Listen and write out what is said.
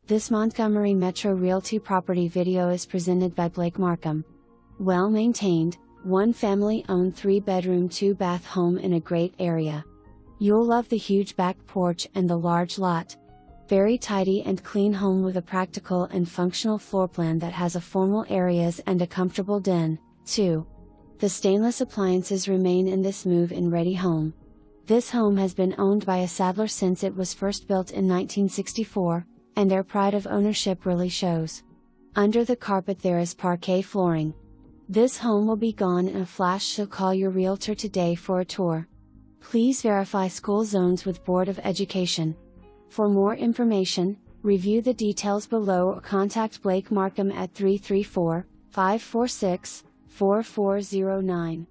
This Montgomery Metro Realty property video is presented by Markham. Well maintained, one family owned 3-bedroom 2-bath home in a great area. You'll love the huge back porch and the large lot. Very tidy and clean home with a practical and functional floor plan that has a formal areas and a comfortable den, too. The stainless appliances remain in this move-in ready home. This home has been owned by a Sadler since it was first built in 1964, and their pride of ownership really shows. Under the carpet there is parquet flooring. This home will be gone in a flash, so call your realtor today for a tour. Please verify school zones with Board of Education. For more information, review the details below or contact Markham at 334-546-4409.